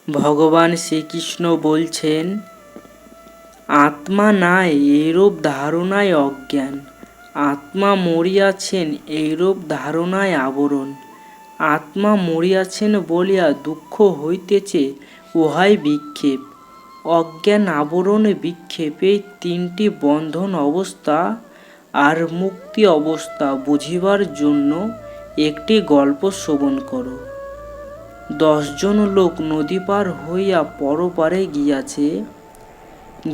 ভগবান শ্রীকৃষ্ণ বলছেন, আত্মা নাই এইরূপ ধারণায় অজ্ঞান, আত্মা মরিয়াছেন এইরূপ ধারণায় আবরণ। আত্মা মরিয়াছেন বলিয়া দুঃখ হইতেছে, উহাই বিক্ষেপ। অজ্ঞান আবরণ বিক্ষেপ, এই তিনটি বন্ধন অবস্থা আর মুক্তি অবস্থা বুঝিবার জন্য একটি গল্প শ্রবণ করো। 10 জন লোক নদী পার হইয়া পরপারে গিয়াছে।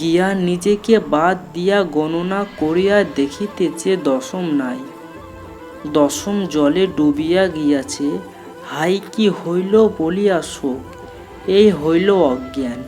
গিয়া নিজেকে বাদ দিয়া গণনা করিয়া দেখিতেছে দশম নাই। দশম জলে ডুবিয়া গিয়াছে। হাই কি হইল বলিয়া শোক, এই হইল অজ্ঞান।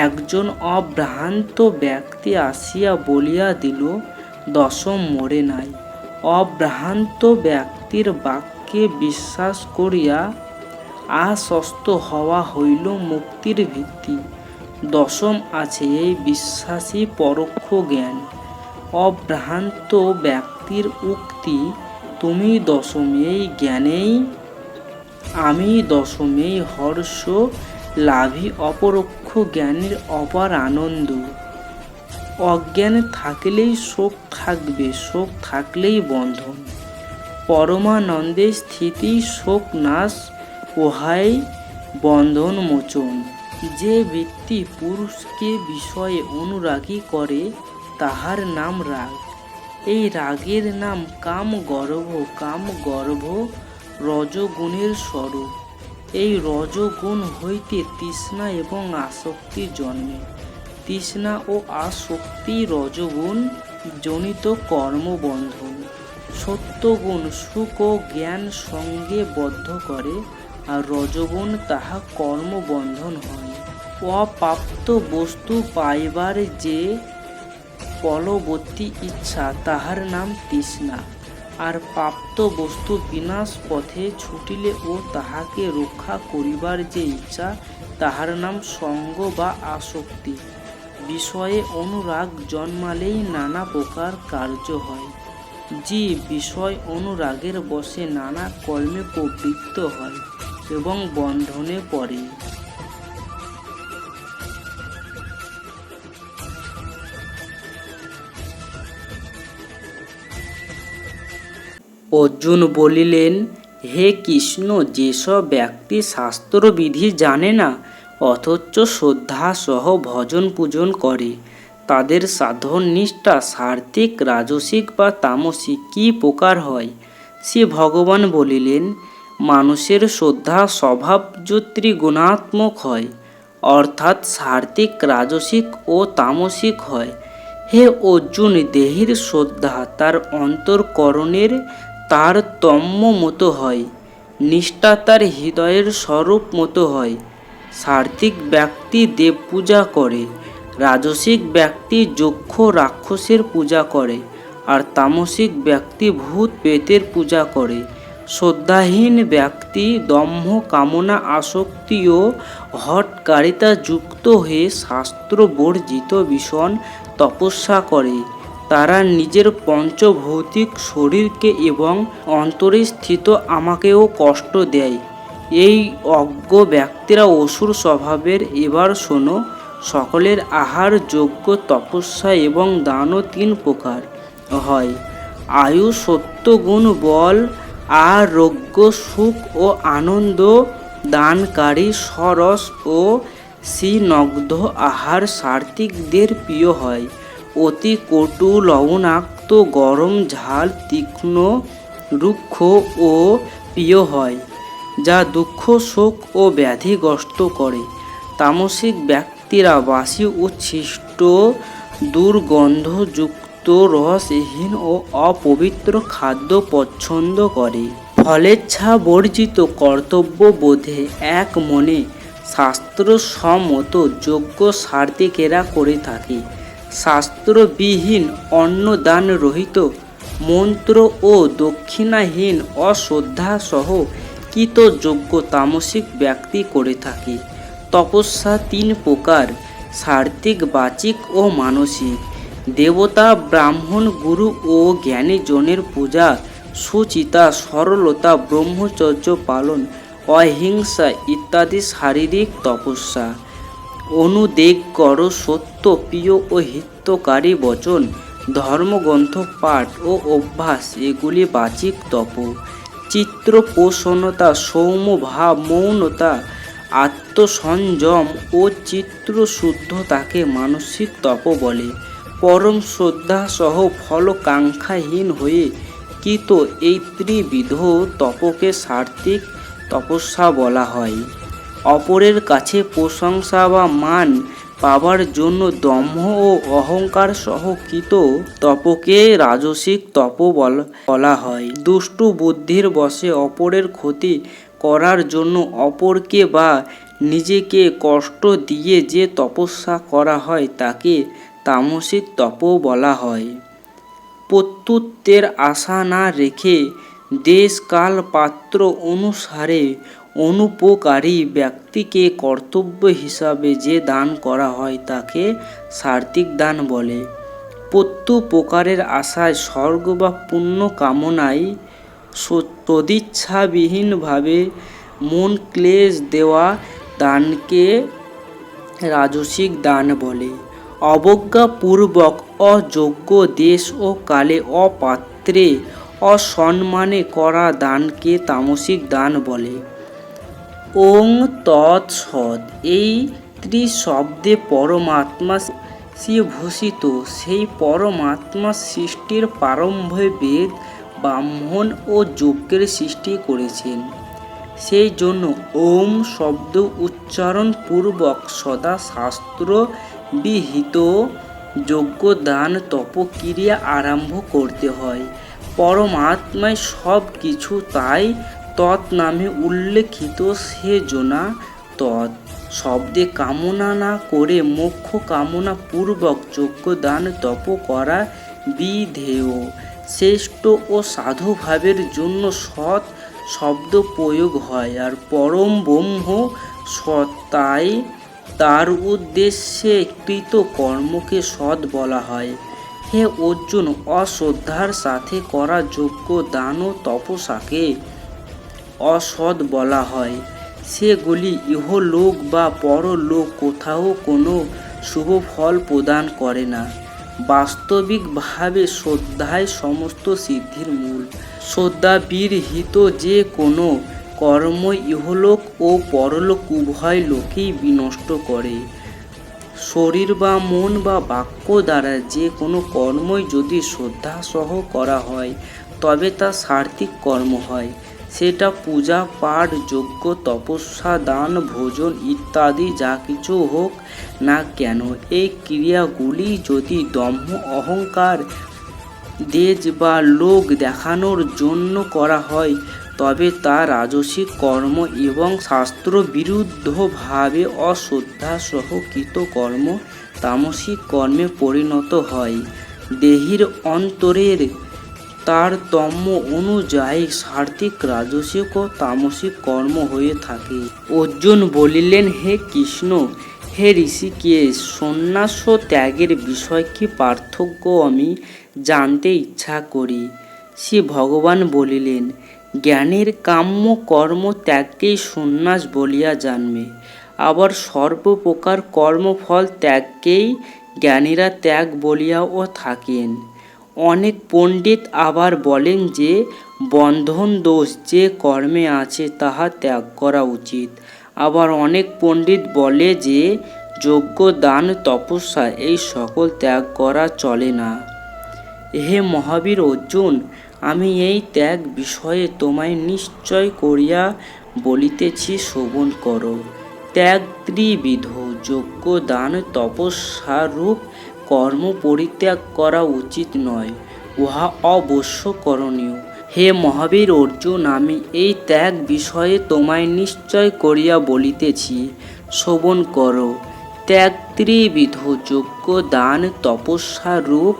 একজন অভ্রান্ত ব্যক্তি আসিয়া বলিয়া দিল, দশম মরে নাই। অভ্রান্ত ব্যক্তির বাক্যে বিশ্বাস করিয়া আশ্বস্ত হওয়া হইল মুক্তির ভিত্তি। দশম আছে এই বিশ্বাসী পরোক্ষ জ্ঞান। অভ্রান্ত ব্যক্তির উক্তি, তুমি দশম, এই জ্ঞানেই আমি দশম, এই হর্ষ লাভী অপরোক্ষ জ্ঞানের অপার আনন্দ। অজ্ঞান থাকলেই শোক থাকবে, শোক থাকলেই বন্ধন। পরমানন্দে স্থিতি শোক নাশ, উহাই বন্ধন মোচন। যে ব্যক্তি পুরুষকে বিষয়ে অনুরাগী করে, তাহার নাম রাগ। এই রাগের নাম কাম গর্ভ। কাম গর্ভ রজগুণের স্বরূপ। এই রজগুণ হইতে তৃষ্ণা এবং আসক্তি জন্মে। তৃষ্ণা ও আসক্তি রজগুণ জনিত কর্মবন্ধন। সত্যগুণ সুখ ও জ্ঞান সঙ্গে বদ্ধ করে, আর রজগুণ তাহা কর্মবন্ধন হয়। অপ্রাপ্ত বস্তু পাইবার যে বলবতী ইচ্ছা, তাহার নাম তৃষ্ণা। আর প্রাপ্ত বস্তু বিনাশ পথে ছুটিলে ও তাহাকে রক্ষা করিবার যে ইচ্ছা, তাহার নাম সঙ্গ বা আসক্তি। বিষয়ে অনুরাগ জন্মালেই নানা প্রকার কার্য হয়। জীব বিষয় অনুরাগের বশে নানা কর্মে প্রবৃত্ত হয় এবং বন্ধনে পড়ে। অর্জুন বলিলেন, হে কৃষ্ণ, যেসব ব্যক্তি শাস্ত্রবিধি জানে না অথচ শ্রদ্ধা সহ ভজন পূজন করে, তাদের সাধন নিষ্ঠা সাত্ত্বিক, রাজসিক বা তামসিক কি প্রকার হয়? শ্রী ভগবান বলিলেন, মানুষের শ্রদ্ধা স্বভাবজত্রী গুণাত্মক হয়, অর্থাৎ সাত্ত্বিক, রাজসিক ও তামসিক হয়। হে অর্জুন, দেহের শ্রদ্ধা তার অন্তঃকরণের তারতম্য মতো হয়, নিষ্ঠা তার হৃদয়ের স্বরূপ মতো হয়। সাত্ত্বিক ব্যক্তি দেব পূজা করে, রাজসিক ব্যক্তি যক্ষ রাক্ষসের পূজা করে, আর তামসিক ব্যক্তি ভূত প্রেতের পূজা করে। শ্রদ্ধাহীন ব্যক্তি দম্ভ, কামনা, আসক্তি ও হঠকারিতা যুক্ত হয়ে শাস্ত্র বর্জিত ভীষণ তপস্যা করে। তারা নিজের পঞ্চভৌতিক শরীরকে এবং অন্তরে স্থিত আমাকেও কষ্ট দেয়। এই অজ্ঞ ব্যক্তিরা অসুর স্বভাবের। এবার শোনো, সকলের আহার, যজ্ঞ, তপস্যা এবং দানও 3 প্রকার হয়। আয়ু, সত্যগুণ, বল, আরোগ্য, সুখ ও আনন্দ দানকারী সরস ও স্নিগ্ধ আহার সাত্ত্বিকদের প্রিয় হয়। অতি কটু, লবণাক্ত, গরম, ঝাল, তীক্ষ্ণ, রুক্ষ ও প্রিয় হয়, যা দুঃখ, শোক ও ব্যাধিগ্রস্ত করে। তামসিক ব্যক্তিরা বাসি, উচ্ছিষ্ট, দুর্গন্ধযুক্ত, রসহীন ও অপবিত্র খাদ্য পছন্দ করে। ফলেচ্ছা বর্জিত কর্তব্যবোধে এক মনে শাস্ত্রসম্মত যজ্ঞ সাত্ত্বিকেরা করে থাকে। শাস্ত্রবিহীন, অন্নদান রহিত, মন্ত্র ও দক্ষিণাহীন, অশ্রদ্ধাসহ কৃত যজ্ঞ তামসিক ব্যক্তি করে থাকে। তপস্যা 3 প্রকার, সাত্ত্বিক, বাচিক ও মানসিক। দেবতা, ব্রাহ্মণ, গুরু ও জ্ঞানীজনের পূজা, সুচিতা, সরলতা, ব্রহ্মচর্য পালন অহিংসা ইত্যাদি শারীরিক তপস্যা। অনুদেগ করো সত্য প্রিয় ও হিতকারী বচন, ধর্মগ্রন্থ পাঠ ও অভ্যাস এগুলি বাচিক তপ। চিত্রপ্রসন্নতা, সৌম্য ভাব, মৌনতা, আত্মসংযম ও চিত্রশুদ্ধতাকে মানসিক তপ বলে। পরম শ্রদ্ধা সহ ফলকাঙ্ক্ষাহীন হয়ে কৃত এই ত্রিবিধ তপকে সাত্ত্বিক তপস্যা বলা হয়। অপরের কাছে প্রশংসা বা মান পাবার জন্য দম্ভ ও অহংকার সহ কৃত তপকে রাজসিক তপ বলা হয়। দুষ্টু বুদ্ধির বশে অপরের ক্ষতি করার জন্য অপরকে বা নিজেকে কষ্ট দিয়ে যে তপস্যা করা হয় তাকে তামসিক তপ বলা হয়। প্রত্যুত্তরের আশা না রেখে দেশ কাল পাত্র অনুসারে অনুপকারী ব্যক্তিকে কর্তব্য হিসাবে যে দান করা হয় তাকে সাত্ত্বিক দান বলে। প্রত্যুপকারের আশায় স্বর্গ বা পুণ্য কামনায় সদিচ্ছাবিহীনভাবে মন ক্লেশ দেওয়া দানকে রাজসিক দান বলে। অবজ্ঞাপূর্বক অযোগ্য দেশ ও কালে অপাত্রে অসম্মানে করা দানকে তামসিক দান বলে। ওং তৎসৎ। এই ত্রিশব্দে পরমাত্মা ভূষিত। সেই পরমাত্মা সৃষ্টির প্রারম্ভে বেদ, ব্রাহ্মণ ও যজ্ঞের সৃষ্টি করেছেন। সেই জন্য ওম শব্দ উচ্চারণ পূর্বক সদা শাস্ত্র বিহিত যজ্ঞ দান তপক্রিয়া আরম্ভ করতে হয়। পরমাত্মায় সব কিছু, তাই তৎ নামে উল্লেখিত। সেজন্য তৎ শব্দে কামনা না করে মোক্ষ কামনা পূর্বক যজ্ঞ দান তপ করা বিধেয়। শ্রেষ্ঠ ও সাধুভাবের জন্য সৎ শব্দ প্রয়োগ হয়, আর পরম ব্রহ্ম সত্তাই তার উদ্দেশ্যে কৃত কর্মকে সৎ বলা হয়। হে অর্জুন, অশ্রদ্ধার সাথে করা যজ্ঞ দান ও তপস্যাকে অসৎ বলা হয়। সেগুলি ইহলোক বা পরলোক কোথাও কোনো শুভ ফল প্রদান করে না। বাস্তবিকভাবে শ্রদ্ধাই সমস্ত সিদ্ধির মূল। শ্রদ্ধাবিরহিত যে কোনো কর্ম ইহলোক ও পরলোক উভয় লোকেই বিনষ্ট করে। শরীর বা মন বা বাক্য দ্বারা যে কোনো কর্মই যদি শ্রদ্ধাসহ করা হয় তবে তা সাত্ত্বিক কর্ম হয়। সেটা পূজা পাঠ, যজ্ঞ, তপস্যা, দান, ভোজন ইত্যাদি যা কিছু হোক না কেন, এই ক্রিয়াগুলি যদি দম্ভ, অহংকার, দেজ বা লোক দেখানোর জন্য করা হয় তবে তা রাজসিক কর্ম এবং শাস্ত্র বিরুদ্ধভাবে অশ্রদ্ধাসহ কৃত কর্ম তামসিক কর্মে পরিণত হয়। দেহের অন্তরের তারতম্য অনুযায়ী সাত্ত্বিক, রাজসিক ও তামসিক কর্ম হয়ে থাকে। অর্জুন বলিলেন, হে কৃষ্ণ, হে ঋষিকেশ, সন্ন্যাস ও ত্যাগের বিষয় কি পার্থক্য আমি জানতে ইচ্ছা করি। শ্রী ভগবান বলিলেন, জ্ঞানের কাম্য কর্ম ত্যাগকেই সন্ন্যাস বলিয়া জানবে, আবার সর্বপ্রকার কর্মফল ত্যাগকেই জ্ঞানীরা ত্যাগ বলিয়াও থাকেন। অনেক পণ্ডিত আবার বলেন যে বন্ধন দোষ যে কর্মে আছে তাহা ত্যাগ করা উচিত। আবার অনেক পণ্ডিত বলে যে যজ্ঞ, দান, তপস্যা এই সকল ত্যাগ করা চলে না। হে মহাবীর অর্জুন, আমি এই ত্যাগ বিষয়ে তোমায় নিশ্চয় করিয়া বলিতেছি, শ্রবণ করো। ত্যাগ ত্রিবিধ। যজ্ঞ, দান, তপস্যারূপ কর্ম পরিত্যাগ করা উচিত নয়, উহা অবশ্য করণীয়। হে মহাবীর অর্জুন, আমি এই ত্যাগ বিষয়ে তোমায় নিশ্চয় করিয়া বলিতেছি, শ্রবণ করো। ত্যাগ ত্রিবিধ। যজ্ঞ, দান, তপস্যারূপ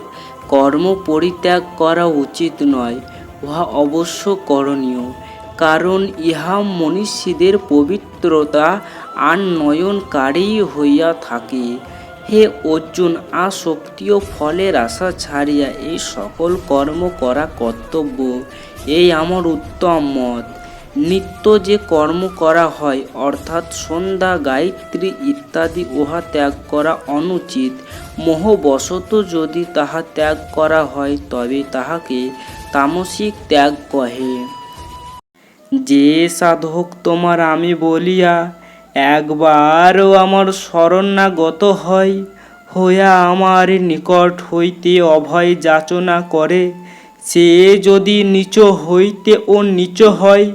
কর্ম পরিত্যাগ করা উচিত নয়, উহা অবশ্য করণীয়। কারণ ইহা মনীষীদের পবিত্রতা আনয়নকারী হইয়া থাকে। হে অর্জুন, আসক্তি ও ফলের আশা ছাড়িয়া এই সকল কর্ম করা কর্তব্য, এই আমার উত্তম মত। নিত্য যে কর্ম করা হয় অর্থাৎ সন্ধ্যা গায়ত্রী ইত্যাদি উহা ত্যাগ করা অনুচিত। মোহবশত যদি তাহা ত্যাগ করা হয় তবে তাহাকে তামসিক ত্যাগ কহে। যে সাধক তোমার আমি বলিয়া একবারও আমার শরণাগত হয়, হইয়া আমার নিকট হইতে অভয় যাচনা করে, সে যদি নীচ হইতে ও নীচ হয়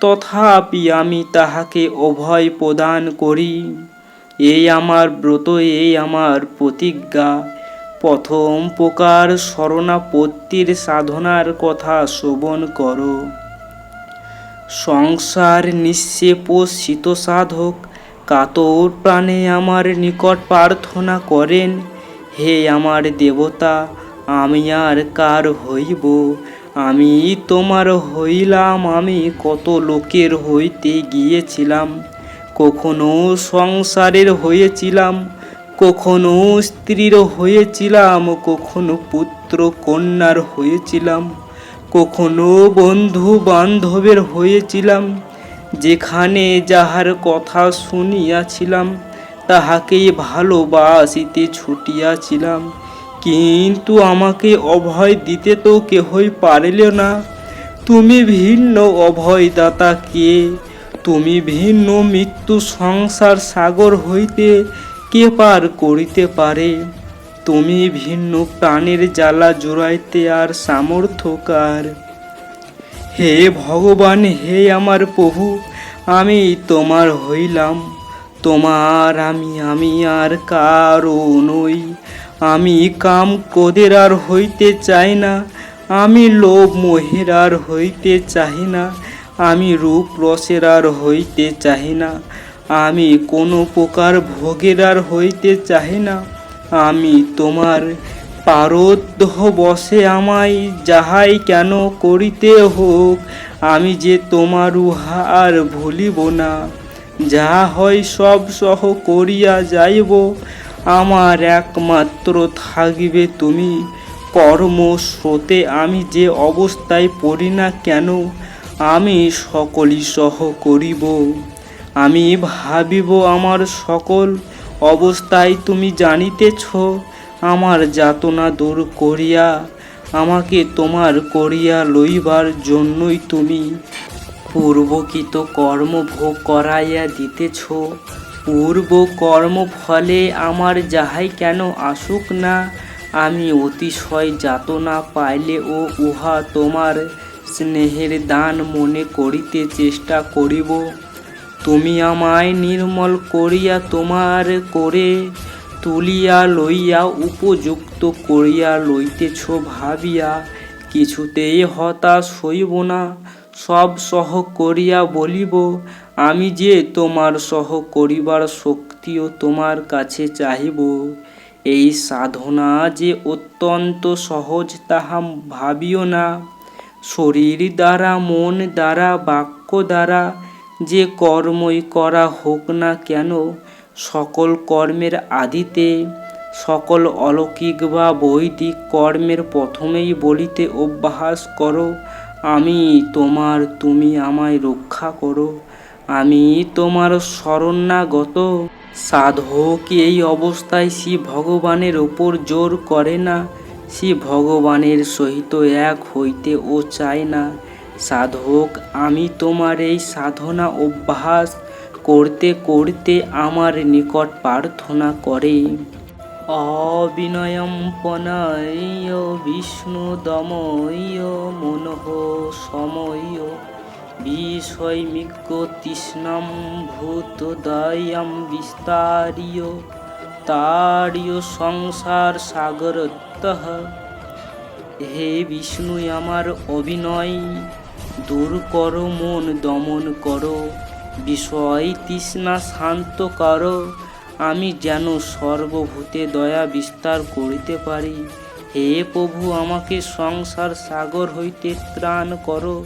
তথাপি আমি তাহাকে অভয় প্রদান করি। এই আমার ব্রত, এই আমার প্রতিজ্ঞা। প্রথম প্রকার শরণাপত্তির সাধনার কথা শ্রবণ করো। সংসার নিঃশেপ শীত সাধক কাতর প্রাণে আমার নিকট প্রার্থনা করেন, হে আমার দেবতা, আমি আর কার হইব? আমি তোমার হইলাম। আমি কত লোকের হইতে গিয়েছিলাম, কখনো সংসারের হয়েছিলাম, কখনো স্ত্রীর হয়েছিলাম, কখনো পুত্র কন্যার হয়েছিলাম, কখনো বন্ধু বান্ধবের হয়েছিলাম। যেখানে যাহার কথা শুনিয়াছিলাম তাহাকেই ভালোবাসিতে ছুটিয়াছিলাম, কিন্তু আমাকে অভয় দিতে তো কেহই পারিল না। তুমি ভিন্ন অভয়দাতা কে? তুমি ভিন্ন মৃত্যু সংসার সাগর হইতে কে পার করিতে পারে? তুমি ভিন্ন প্রাণের জ্বালা জুড়াইতে আর সামর্থ্য কার? হে ভগবান, হে আমার প্রভু, আমি তোমার হইলাম। তোমার আমি আর কারও নই। আমি কাম ক্রোধের আর হইতে চাই না, আমি লোভ মোহের আর হইতে চাহি না, আমি রূপ রসের আর হইতে চাহি না, আমি কোনো প্রকার ভোগের আর হইতে চাহি না। আমি তোমার পারোদ্ধ বসে আমায় যাহাই কেন করিতে হোক, আমি যে তোমার উহা আর ভুলিব না। যাহা হয় সব সহ করিয়া যাইব। আমার একমাত্র থাকিবে তুমি। কর্ম স্রোতে আমি যে অবস্থায় পড়ি না কেন, আমি সকলই সহ করিব। আমি ভাবিব আমার সকল অবস্থায় তুমি জানিতেছ। আমার যাতনা দূর করিয়া আমাকে তোমার করিয়া লইবার জন্যই তুমি পূর্বকৃত কর্ম ভোগ করাইয়া দিতেছ। পূর্ব কর্ম ফলে আমার যাহাই কেন আসুক না, আমি অতিশয় যাতনা পাইলে ও উহা তোমার স্নেহের দান মনে করিতে চেষ্টা করিব। তুমি আমায় নির্মল করিয়া তোমার করে তুলিয়া লইয়া উপযুক্ত করিয়া লইতেছ ভাবিয়া কিছুতেই হতাশ হইব না। সব সহ করিয়া বলিব, আমি যে তোমার সহ করিবার শক্তিও তোমার কাছে চাহিব। এই সাধনা যে অত্যন্ত সহজ তাহা ভাবিও না। শরীর দ্বারা, মন দ্বারা, বাক্য দ্বারা যে কর্মই করা হোক না কেন, সকল কর্মের আদিতে, সকল অলৌকিক বা বৈদিক কর্মের প্রথমেই বলিতে অভ্যাস করো, আমি তোমার, তুমি আমায় রক্ষা করো, আমি তোমার শরণাগত। সাধক এই অবস্থায় শ্রী ভগবানের ওপর জোর করে না, শ্রী ভগবানের সহিত এক হইতে ও চায় না। সাধক আমি তোমার এই সাধনা অভ্যাস করতে করতে আমার নিকট প্রার্থনা করে। অবিনয়ম পনয় বিষ্ণু দময় মনঃ সময় বিষয়মিজ্ঞ তৃষ্ণাম ভূতদয়ম বিস্তারিয় তারিয় সংসার সাগরতঃ। হে বিষ্ণু, আমার অভিনয় দূর করো, মন দমন করো, বিষয় তৃষ্ণা শান্ত করো, আমি যেন সর্বভূতে দয়া বিস্তার করিতে পারি। হে প্রভু, আমাকে সংসার সাগর হইতে ত্রাণ করো।